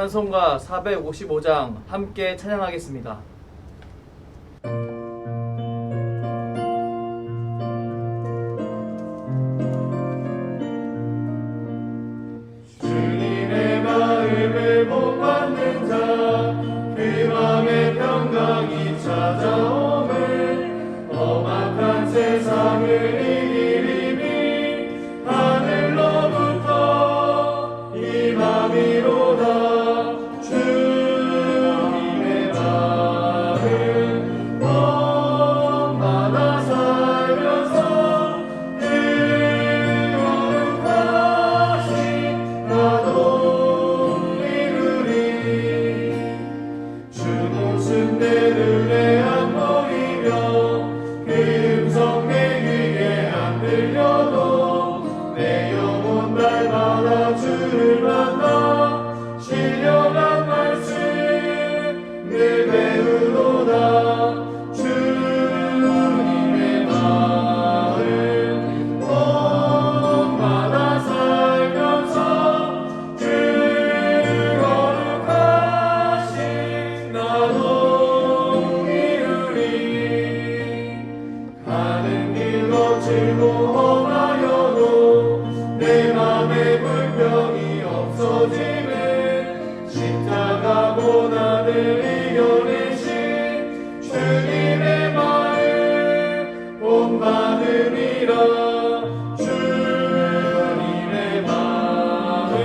찬송가 455장 함께 찬양하겠습니다. 주님의 마음을 못 받는 자, 그 맘에 평강이 찾아오면 험악한 세상을 이기리니 하늘로부터 임함이로다. 주님의 마음 본받아 살면서 그 거룩하신 나도 이루리. 주 모습 내 눈에 안 보이며 그 음성 내 귀에 안 들려도 내 영혼 날마다 주를 만나 신령한 말씀 늘 배우노다. 주님의 마음 본받아 살면서 그 거룩하신 나도 이루리. 가는 길 거칠고 험하여도 내 맘에 불평이 없어지네. 십자가 고난을 이겨내신 주님의 마음 본받으리라. 주님의 마음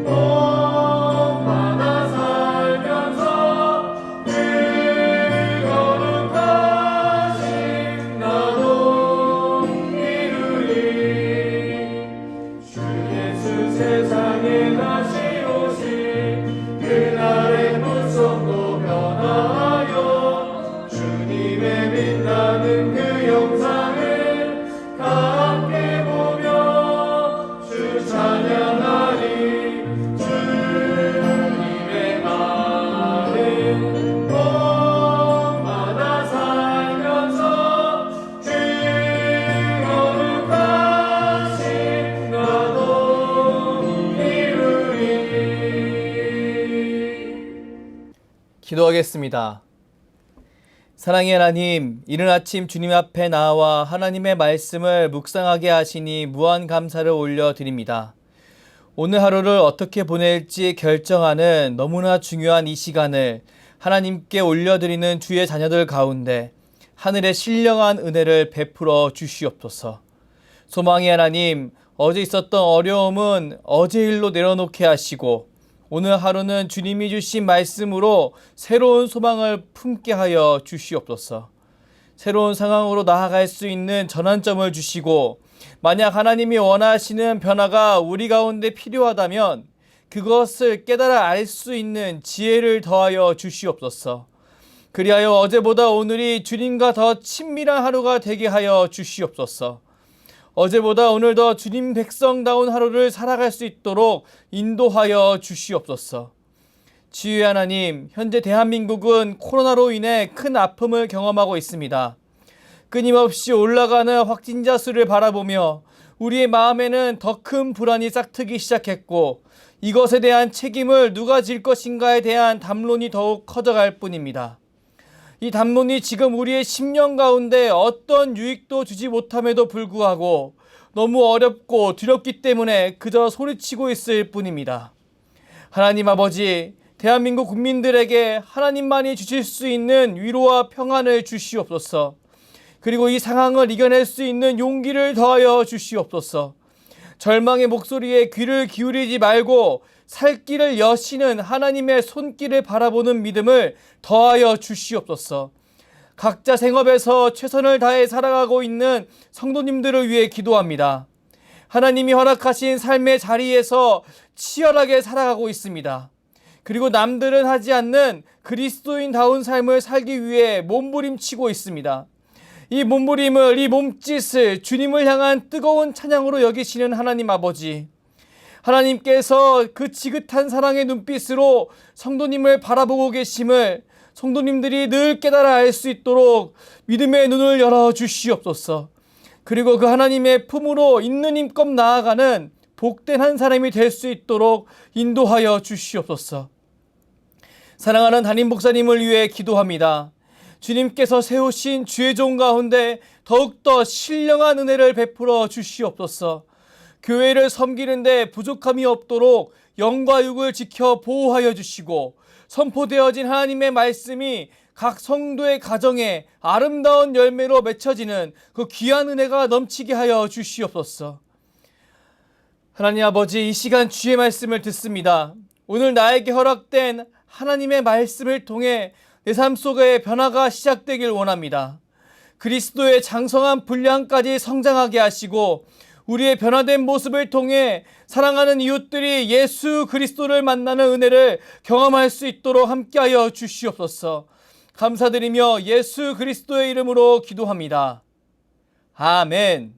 본받아 살면서 그 거룩하신 나도 이루리. 주 예수 세상에 다시 오신 그날의 무성도 변화하여 주님의 빛나는 그 영상을 다 함께 보며 주 찬양하리. 주님의 마음 본받아 살면서 그 거룩하신 나도 이루리. 기도하겠습니다. 사랑의 하나님, 이른 아침 주님 앞에 나와 하나님의 말씀을 묵상하게 하시니 무한 감사를 올려드립니다. 오늘 하루를 어떻게 보낼지 결정하는 너무나 중요한 이 시간을 하나님께 올려드리는 주의 자녀들 가운데 하늘의 신령한 은혜를 베풀어 주시옵소서. 소망의 하나님, 어제 있었던 어려움은 어제 일로 내려놓게 하시고 오늘 하루는 주님이 주신 말씀으로 새로운 소망을 품게 하여 주시옵소서. 새로운 상황으로 나아갈 수 있는 전환점을 주시고 만약 하나님이 원하시는 변화가 우리 가운데 필요하다면 그것을 깨달아 알 수 있는 지혜를 더하여 주시옵소서. 그리하여 어제보다 오늘이 주님과 더 친밀한 하루가 되게 하여 주시옵소서. 어제보다 오늘 더 주님 백성다운 하루를 살아갈 수 있도록 인도하여 주시옵소서. 지혜의 하나님, 현재 대한민국은 코로나로 인해 큰 아픔을 경험하고 있습니다. 끊임없이 올라가는 확진자 수를 바라보며 우리의 마음에는 더 큰 불안이 싹트기 시작했고 이것에 대한 책임을 누가 질 것인가에 대한 담론이 더욱 커져갈 뿐입니다. 이 담론이 지금 우리의 심령 가운데 어떤 유익도 주지 못함에도 불구하고 너무 어렵고 두렵기 때문에 그저 소리치고 있을 뿐입니다. 하나님 아버지, 대한민국 국민들에게 하나님만이 주실 수 있는 위로와 평안을 주시옵소서. 그리고 이 상황을 이겨낼 수 있는 용기를 더하여 주시옵소서. 절망의 목소리에 귀를 기울이지 말고 살 길을 여시는 하나님의 손길을 바라보는 믿음을 더하여 주시옵소서. 각자 생업에서 최선을 다해 살아가고 있는 성도님들을 위해 기도합니다. 하나님이 허락하신 삶의 자리에서 치열하게 살아가고 있습니다. 그리고 남들은 하지 않는 그리스도인다운 삶을 살기 위해 몸부림치고 있습니다. 이 몸부림을, 이 몸짓을 주님을 향한 뜨거운 찬양으로 여기시는 하나님 아버지, 하나님께서 그 지긋한 사랑의 눈빛으로 성도님을 바라보고 계심을 성도님들이 늘 깨달아 알 수 있도록 믿음의 눈을 열어 주시옵소서. 그리고 그 하나님의 품으로 있는 힘껏 나아가는 복된 한 사람이 될 수 있도록 인도하여 주시옵소서. 사랑하는 담임 목사님을 위해 기도합니다. 주님께서 세우신 주의 종 가운데 더욱더 신령한 은혜를 베풀어 주시옵소서. 교회를 섬기는데 부족함이 없도록 영과 육을 지켜 보호하여 주시고, 선포되어진 하나님의 말씀이 각 성도의 가정에 아름다운 열매로 맺혀지는 그 귀한 은혜가 넘치게 하여 주시옵소서. 하나님 아버지, 이 시간 주의 말씀을 듣습니다. 오늘 나에게 허락된 하나님의 말씀을 통해 내 삶 속에 변화가 시작되길 원합니다. 그리스도의 장성한 분량까지 성장하게 하시고, 우리의 변화된 모습을 통해 사랑하는 이웃들이 예수 그리스도를 만나는 은혜를 경험할 수 있도록 함께하여 주시옵소서. 감사드리며 예수 그리스도의 이름으로 기도합니다. 아멘.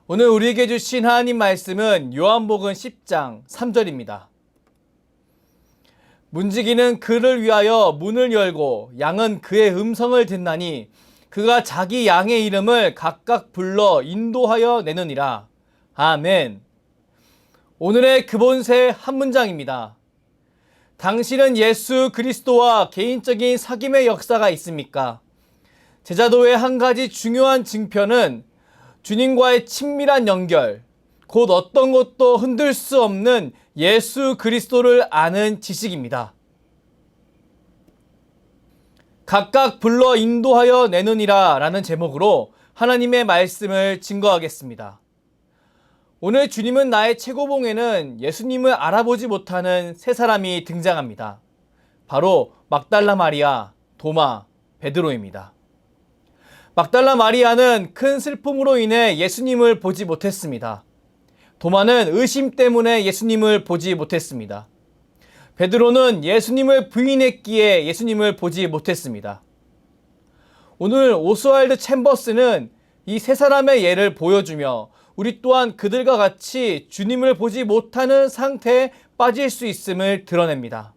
오늘 우리에게 주신 하나님 말씀은 요한복음 10장 3절입니다. 문지기는 그를 위하여 문을 열고 양은 그의 음성을 듣나니 그가 자기 양의 이름을 각각 불러 인도하여 내느니라. 아멘. 오늘의 기본세 한 문장입니다. 당신은 예수 그리스도와 개인적인 사귐의 역사가 있습니까? 제자도의 한 가지 중요한 증표는 주님과의 친밀한 연결, 곧 어떤 것도 흔들 수 없는 예수 그리스도를 아는 지식입니다. 각각 불러 인도하여 내느니라 라는 제목으로 하나님의 말씀을 증거하겠습니다. 오늘 주님은 나의 최고봉에는 예수님을 알아보지 못하는 세 사람이 등장합니다. 바로 막달라 마리아, 도마, 베드로입니다. 막달라 마리아는 큰 슬픔으로 인해 예수님을 보지 못했습니다. 도마는 의심 때문에 예수님을 보지 못했습니다. 베드로는 예수님을 부인했기에 예수님을 보지 못했습니다. 오늘 오스왈드 챔버스는 이 세 사람의 예를 보여주며 우리 또한 그들과 같이 주님을 보지 못하는 상태에 빠질 수 있음을 드러냅니다.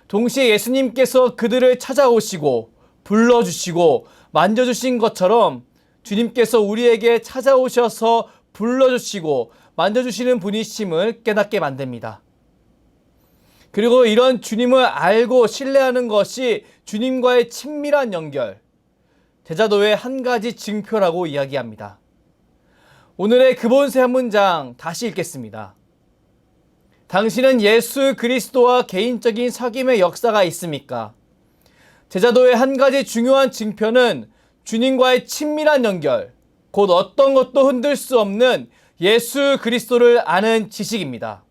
동시에 예수님께서 그들을 찾아오시고 불러주시고 만져주신 것처럼 주님께서 우리에게 찾아오셔서 불러주시고 만져주시는 분이심을 깨닫게 만듭니다. 그리고 이런 주님을 알고 신뢰하는 것이 주님과의 친밀한 연결, 제자도의 한 가지 증표라고 이야기합니다. 오늘의 기본세 한 문장 다시 읽겠습니다. 당신은 예수 그리스도와 개인적인 사귐의 역사가 있습니까? 제자도의 한 가지 중요한 증표는 주님과의 친밀한 연결, 곧 어떤 것도 흔들 수 없는 예수 그리스도를 아는 지식입니다.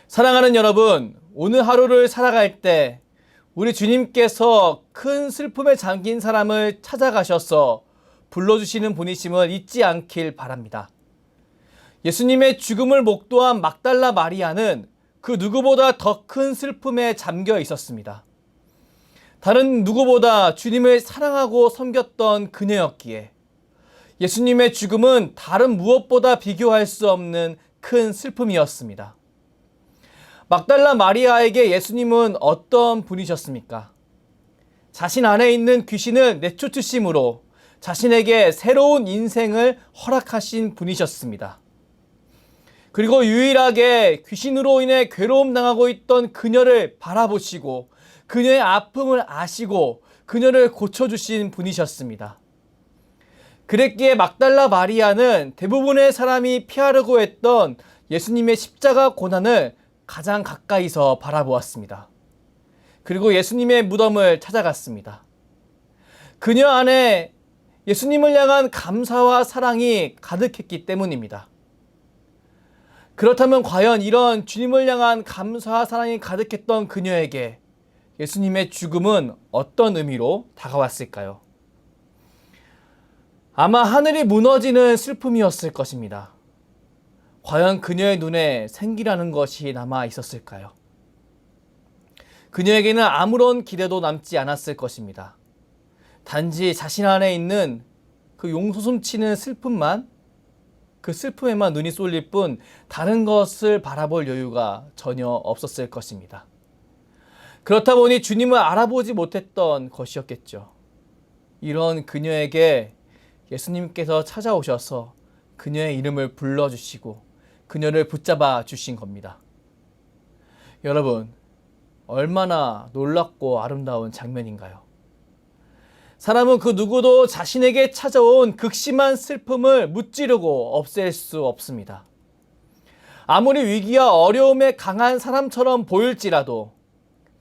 사랑하는 여러분, 오늘 하루를 살아갈 때 우리 주님께서 큰 슬픔에 잠긴 사람을 찾아가셔서 불러주시는 분이심을 잊지 않길 바랍니다. 예수님의 죽음을 목도한 막달라 마리아는 그 누구보다 더 큰 슬픔에 잠겨 있었습니다. 다른 누구보다 주님을 사랑하고 섬겼던 그녀였기에 예수님의 죽음은 다른 무엇보다 비교할 수 없는 큰 슬픔이었습니다. 막달라 마리아에게 예수님은 어떤 분이셨습니까? 자신 안에 있는 귀신을 내쫓으심으로 자신에게 새로운 인생을 허락하신 분이셨습니다. 그리고 유일하게 귀신으로 인해 괴로움 당하고 있던 그녀를 바라보시고 그녀의 아픔을 아시고 그녀를 고쳐주신 분이셨습니다. 그랬기에 막달라 마리아는 대부분의 사람이 피하려고 했던 예수님의 십자가 고난을 가장 가까이서 바라보았습니다. 그리고 예수님의 무덤을 찾아갔습니다. 그녀 안에 예수님을 향한 감사와 사랑이 가득했기 때문입니다. 그렇다면 과연 이런 주님을 향한 감사와 사랑이 가득했던 그녀에게 예수님의 죽음은 어떤 의미로 다가왔을까요? 아마 하늘이 무너지는 슬픔이었을 것입니다. 과연 그녀의 눈에 생기라는 것이 남아 있었을까요? 그녀에게는 아무런 기대도 남지 않았을 것입니다. 단지 자신 안에 있는 그 용솟음치는 슬픔만, 그 슬픔에만 눈이 쏠릴 뿐 다른 것을 바라볼 여유가 전혀 없었을 것입니다. 그렇다 보니 주님을 알아보지 못했던 것이었겠죠. 이런 그녀에게 예수님께서 찾아오셔서 그녀의 이름을 불러주시고 그녀를 붙잡아 주신 겁니다. 여러분, 얼마나 놀랍고 아름다운 장면인가요? 사람은 그 누구도 자신에게 찾아온 극심한 슬픔을 무찌르고 없앨 수 없습니다. 아무리 위기와 어려움에 강한 사람처럼 보일지라도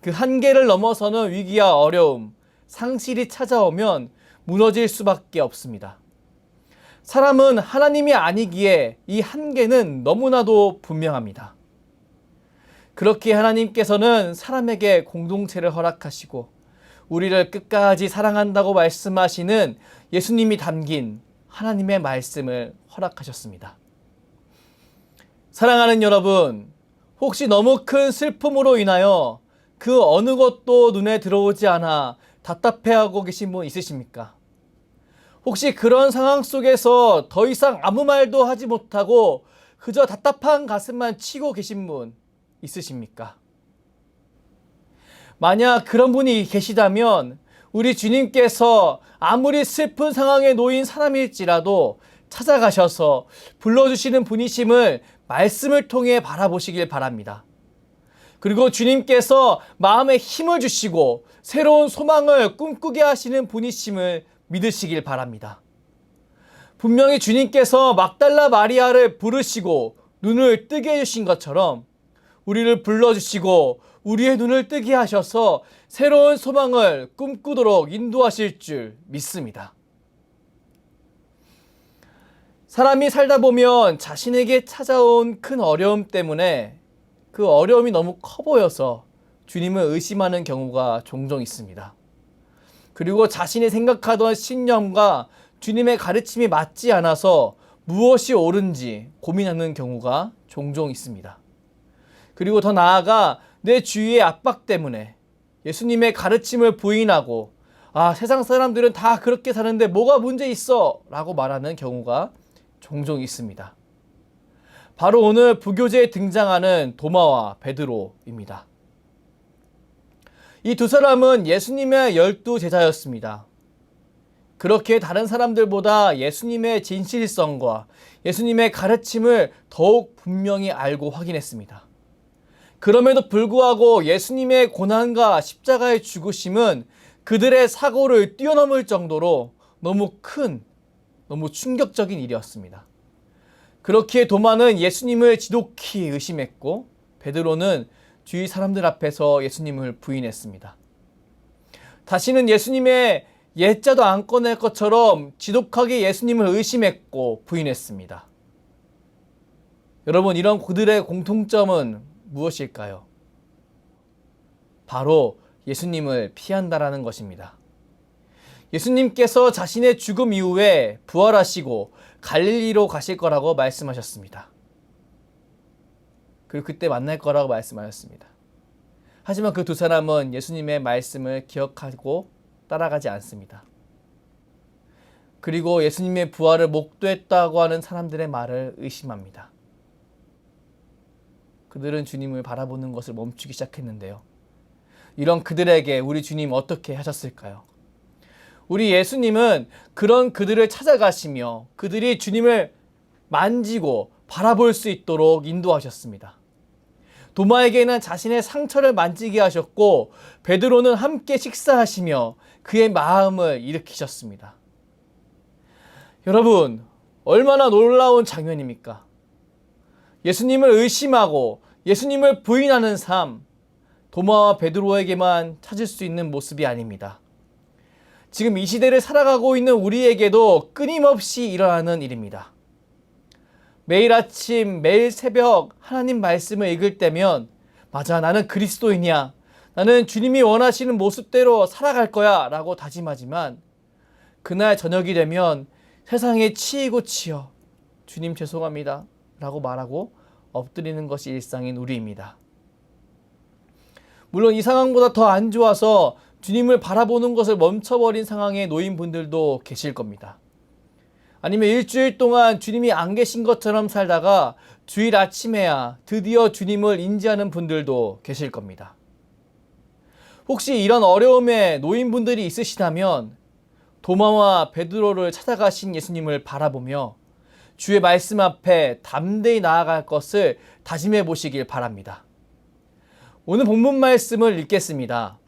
그 한계를 넘어서는 위기와 어려움, 상실이 찾아오면 무너질 수밖에 없습니다. 사람은 하나님이 아니기에 이 한계는 너무나도 분명합니다. 그렇게 하나님께서는 사람에게 공동체를 허락하시고 우리를 끝까지 사랑한다고 말씀하시는 예수님이 담긴 하나님의 말씀을 허락하셨습니다. 사랑하는 여러분, 혹시 너무 큰 슬픔으로 인하여 그 어느 것도 눈에 들어오지 않아 답답해하고 계신 분 있으십니까? 혹시 그런 상황 속에서 더 이상 아무 말도 하지 못하고 그저 답답한 가슴만 치고 계신 분 있으십니까? 만약 그런 분이 계시다면 우리 주님께서 아무리 슬픈 상황에 놓인 사람일지라도 찾아가셔서 불러주시는 분이심을 말씀을 통해 바라보시길 바랍니다. 그리고 주님께서 마음에 힘을 주시고 새로운 소망을 꿈꾸게 하시는 분이심을 믿으시길 바랍니다. 분명히 주님께서 막달라 마리아를 부르시고 눈을 뜨게 해주신 것처럼 우리를 불러주시고 우리의 눈을 뜨게 하셔서 새로운 소망을 꿈꾸도록 인도하실 줄 믿습니다. 사람이 살다 보면 자신에게 찾아온 큰 어려움 때문에 그 어려움이 너무 커 보여서 주님을 의심하는 경우가 종종 있습니다. 그리고 자신이 생각하던 신념과 주님의 가르침이 맞지 않아서 무엇이 옳은지 고민하는 경우가 종종 있습니다. 그리고 더 나아가 내 주위의 압박 때문에 예수님의 가르침을 부인하고 세상 사람들은 다 그렇게 사는데 뭐가 문제 있어? 라고 말하는 경우가 종종 있습니다. 바로 오늘 부교재에 등장하는 도마와 베드로입니다. 이 두 사람은 예수님의 12제자였습니다. 그렇게 다른 사람들보다 예수님의 진실성과 예수님의 가르침을 더욱 분명히 알고 확인했습니다. 그럼에도 불구하고 예수님의 고난과 십자가의 죽으심은 그들의 사고를 뛰어넘을 정도로 너무 큰, 너무 충격적인 일이었습니다. 그렇기에 도마는 예수님을 지독히 의심했고 베드로는 주위 사람들 앞에서 예수님을 부인했습니다. 다시는 예수님의 예자도 안 꺼낼 것처럼 지독하게 예수님을 의심했고 부인했습니다. 여러분, 이런 그들의 공통점은 무엇일까요? 바로 예수님을 피한다라는 것입니다. 예수님께서 자신의 죽음 이후에 부활하시고 갈릴리로 가실 거라고 말씀하셨습니다. 그리고 그때 만날 거라고 말씀하셨습니다. 하지만 그 두 사람은 예수님의 말씀을 기억하고 따라가지 않습니다. 그리고 예수님의 부활을 목도했다고 하는 사람들의 말을 의심합니다. 그들은 주님을 바라보는 것을 멈추기 시작했는데요. 이런 그들에게 우리 주님 어떻게 하셨을까요? 우리 예수님은 그런 그들을 찾아가시며 그들이 주님을 만지고 바라볼 수 있도록 인도하셨습니다. 도마에게는 자신의 상처를 만지게 하셨고 베드로는 함께 식사하시며 그의 마음을 일으키셨습니다. 여러분, 얼마나 놀라운 장면입니까? 예수님을 의심하고 예수님을 부인하는 삶, 도마와 베드로에게만 찾을 수 있는 모습이 아닙니다. 지금 이 시대를 살아가고 있는 우리에게도 끊임없이 일어나는 일입니다. 매일 아침, 매일 새벽 하나님 말씀을 읽을 때면 맞아, 나는 그리스도인이야. 나는 주님이 원하시는 모습대로 살아갈 거야 라고 다짐하지만 그날 저녁이 되면 세상에 치이고 치여 주님 죄송합니다 라고 말하고 엎드리는 것이 일상인 우리입니다. 물론 이 상황보다 더 안 좋아서 주님을 바라보는 것을 멈춰버린 상황에 놓인 분들도 계실 겁니다. 아니면 일주일 동안 주님이 안 계신 것처럼 살다가 주일 아침에야 드디어 주님을 인지하는 분들도 계실 겁니다. 혹시 이런 어려움에 놓인 분들이 있으시다면 도마와 베드로를 찾아가신 예수님을 바라보며 주의 말씀 앞에 담대히 나아갈 것을 다짐해 보시길 바랍니다. 오늘 본문 말씀을 읽겠습니다.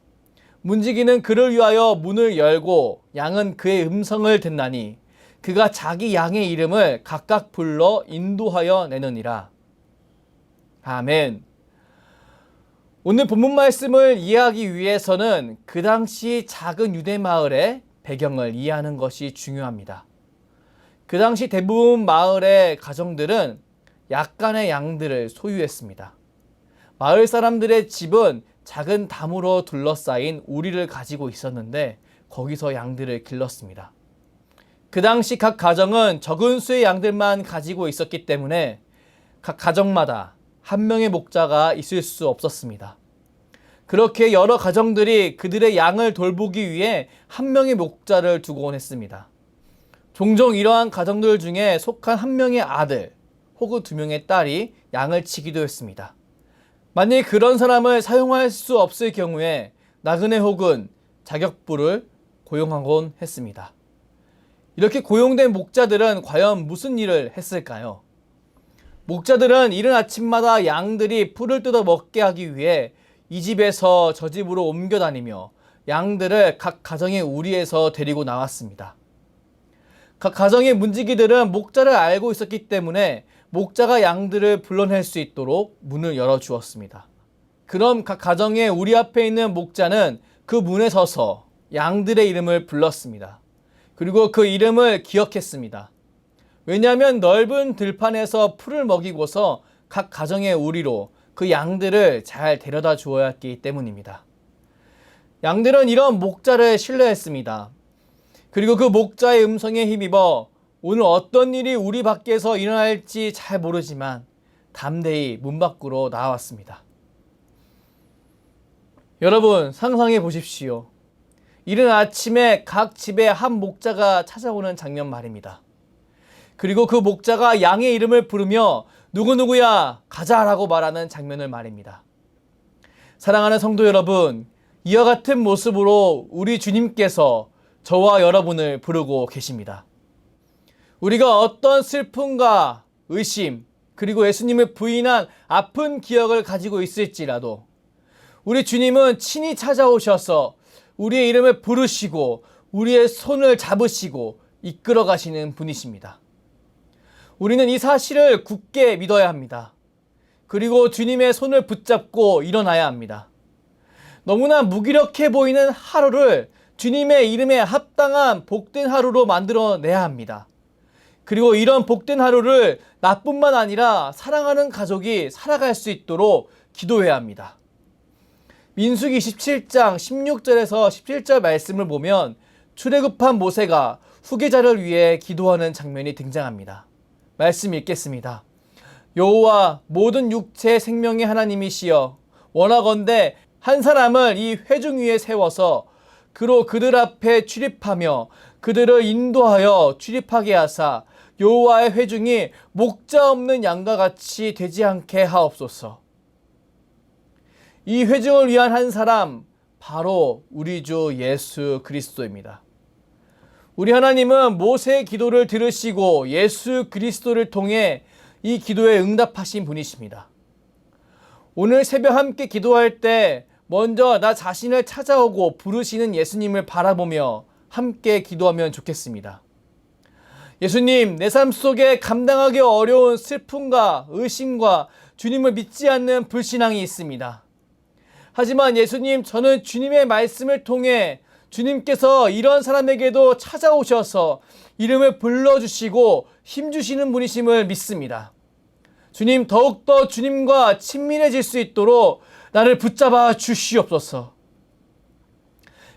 문지기는 그를 위하여 문을 열고 양은 그의 음성을 듣나니 그가 자기 양의 이름을 각각 불러 인도하여 내느니라. 아멘. 오늘 본문 말씀을 이해하기 위해서는 그 당시 작은 유대 마을의 배경을 이해하는 것이 중요합니다. 그 당시 대부분 마을의 가정들은 약간의 양들을 소유했습니다. 마을 사람들의 집은 작은 담으로 둘러싸인 우리를 가지고 있었는데 거기서 양들을 길렀습니다. 그 당시 각 가정은 적은 수의 양들만 가지고 있었기 때문에 각 가정마다 한 명의 목자가 있을 수 없었습니다. 그렇게 여러 가정들이 그들의 양을 돌보기 위해 한 명의 목자를 두곤 했습니다. 종종 이러한 가정들 중에 속한 한 명의 아들 혹은 두 명의 딸이 양을 치기도 했습니다. 만일 그런 사람을 사용할 수 없을 경우에 나그네 혹은 자격부를 고용하곤 했습니다. 이렇게 고용된 목자들은 과연 무슨 일을 했을까요? 목자들은 이른 아침마다 양들이 풀을 뜯어 먹게 하기 위해 이 집에서 저 집으로 옮겨 다니며 양들을 각 가정의 우리에서 데리고 나왔습니다. 각 가정의 문지기들은 목자를 알고 있었기 때문에 목자가 양들을 불러낼 수 있도록 문을 열어주었습니다. 그럼 각 가정의 우리 앞에 있는 목자는 그 문에 서서 양들의 이름을 불렀습니다. 그리고 그 이름을 기억했습니다. 왜냐하면 넓은 들판에서 풀을 먹이고서 각 가정의 우리로 그 양들을 잘 데려다 주어야 했기 때문입니다. 양들은 이런 목자를 신뢰했습니다. 그리고 그 목자의 음성에 힘입어 오늘 어떤 일이 우리 밖에서 일어날지 잘 모르지만 담대히 문 밖으로 나왔습니다. 여러분 상상해 보십시오. 이른 아침에 각 집에 한 목자가 찾아오는 장면 말입니다. 그리고 그 목자가 양의 이름을 부르며 누구누구야 가자라고 말하는 장면을 말입니다. 사랑하는 성도 여러분, 이와 같은 모습으로 우리 주님께서 저와 여러분을 부르고 계십니다. 우리가 어떤 슬픔과 의심 그리고 예수님을 부인한 아픈 기억을 가지고 있을지라도 우리 주님은 친히 찾아오셔서 우리의 이름을 부르시고 우리의 손을 잡으시고 이끌어 가시는 분이십니다. 우리는 이 사실을 굳게 믿어야 합니다. 그리고 주님의 손을 붙잡고 일어나야 합니다. 너무나 무기력해 보이는 하루를 주님의 이름에 합당한 복된 하루로 만들어내야 합니다. 그리고 이런 복된 하루를 나뿐만 아니라 사랑하는 가족이 살아갈 수 있도록 기도해야 합니다. 민수기 27장 16절에서 17절 말씀을 보면 출애굽한 모세가 후계자를 위해 기도하는 장면이 등장합니다. 말씀 읽겠습니다. 여호와 모든 육체 생명의 하나님이시여 원하건대 한 사람을 이 회중 위에 세워서 그로 그들 앞에 출입하며 그들을 인도하여 출입하게 하사 여호와의 회중이 목자 없는 양과 같이 되지 않게 하옵소서. 이 회중을 위한 한 사람 바로 우리 주 예수 그리스도입니다. 우리 하나님은 모세의 기도를 들으시고 예수 그리스도를 통해 이 기도에 응답하신 분이십니다. 오늘 새벽 함께 기도할 때 먼저 나 자신을 찾아오고 부르시는 예수님을 바라보며 함께 기도하면 좋겠습니다. 예수님, 내 삶 속에 감당하기 어려운 슬픔과 의심과 주님을 믿지 않는 불신앙이 있습니다. 하지만 예수님, 저는 주님의 말씀을 통해 주님께서 이런 사람에게도 찾아오셔서 이름을 불러주시고 힘주시는 분이심을 믿습니다. 주님, 더욱더 주님과 친밀해질 수 있도록 나를 붙잡아 주시옵소서.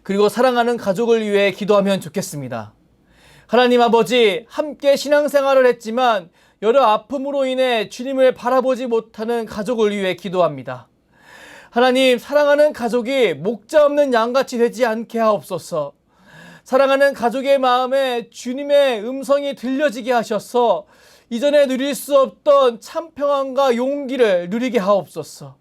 그리고 사랑하는 가족을 위해 기도하면 좋겠습니다. 하나님 아버지, 함께 신앙생활을 했지만 여러 아픔으로 인해 주님을 바라보지 못하는 가족을 위해 기도합니다. 하나님, 사랑하는 가족이 목자 없는 양같이 되지 않게 하옵소서. 사랑하는 가족의 마음에 주님의 음성이 들려지게 하셔서 이전에 누릴 수 없던 참 평안과 용기를 누리게 하옵소서.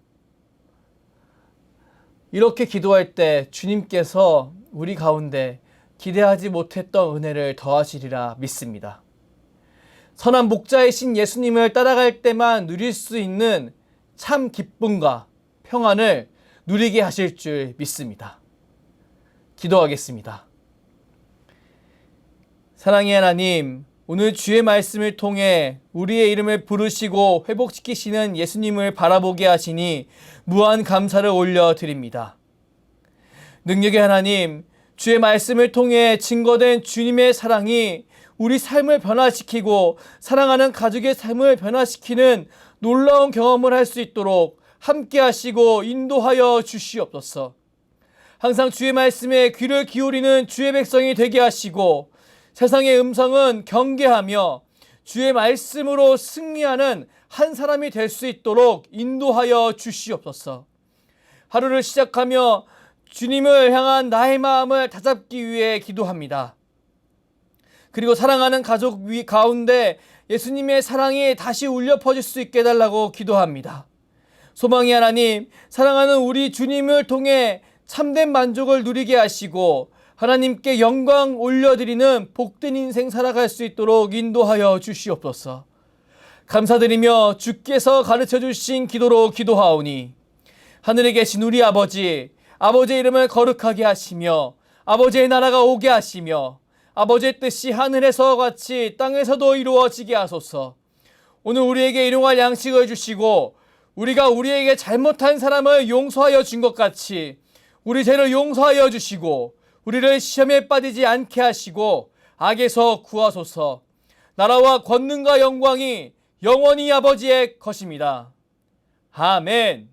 이렇게 기도할 때 주님께서 우리 가운데 기대하지 못했던 은혜를 더하시리라 믿습니다. 선한 목자이신 예수님을 따라갈 때만 누릴 수 있는 참 기쁨과 평안을 누리게 하실 줄 믿습니다. 기도하겠습니다. 사랑의 하나님, 오늘 주의 말씀을 통해 우리의 이름을 부르시고 회복시키시는 예수님을 바라보게 하시니 무한 감사를 올려드립니다. 능력의 하나님, 주의 말씀을 통해 증거된 주님의 사랑이 우리 삶을 변화시키고 사랑하는 가족의 삶을 변화시키는 놀라운 경험을 할 수 있도록 함께 하시고 인도하여 주시옵소서. 항상 주의 말씀에 귀를 기울이는 주의 백성이 되게 하시고 세상의 음성은 경계하며 주의 말씀으로 승리하는 한 사람이 될 수 있도록 인도하여 주시옵소서. 하루를 시작하며 주님을 향한 나의 마음을 다잡기 위해 기도합니다. 그리고 사랑하는 가족 가운데 예수님의 사랑이 다시 울려 퍼질 수 있게 해달라고 기도합니다. 소망의 하나님, 사랑하는 우리 주님을 통해 참된 만족을 누리게 하시고 하나님께 영광 올려드리는 복된 인생 살아갈 수 있도록 인도하여 주시옵소서. 감사드리며 주께서 가르쳐 주신 기도로 기도하오니 하늘에 계신 우리 아버지의 이름을 거룩하게 하시며 아버지의 나라가 오게 하시며 아버지의 뜻이 하늘에서 같이 땅에서도 이루어지게 하소서. 오늘 우리에게 일용할 양식을 주시고 우리가 우리에게 잘못한 사람을 용서하여 준 것 같이 우리 죄를 용서하여 주시고 우리를 시험에 빠지지 않게 하시고 악에서 구하소서. 나라와 권능과 영광이 영원히 아버지의 것입니다. 아멘.